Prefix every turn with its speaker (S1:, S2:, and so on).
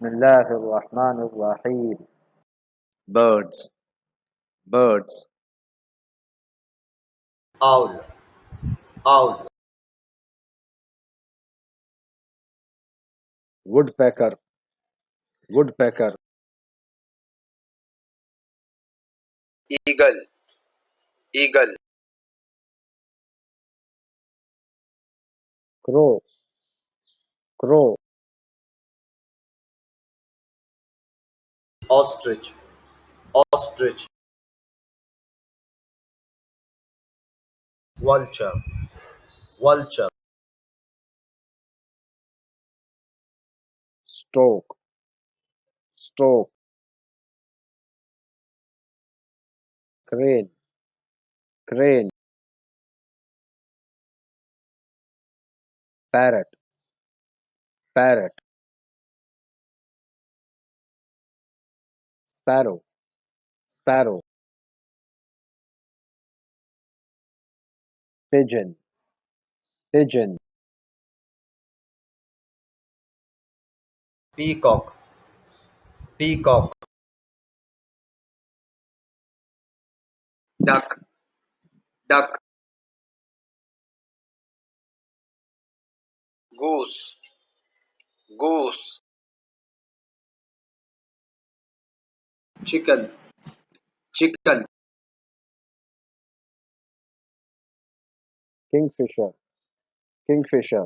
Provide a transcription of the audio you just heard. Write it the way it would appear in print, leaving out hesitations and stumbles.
S1: بسم الله الرحمن الرحيم.
S2: birds, birds,
S3: owl, owl,
S2: woodpecker, woodpecker,
S3: eagle, eagle,
S1: crow, crow,
S3: ostrich, ostrich, vulture, vulture,
S1: stork, stork, crane, crane, parrot, parrot, sparrow, sparrow, pigeon, pigeon,
S3: peacock, peacock, duck, duck, goose, goose, chicken, chicken,
S1: kingfisher, kingfisher,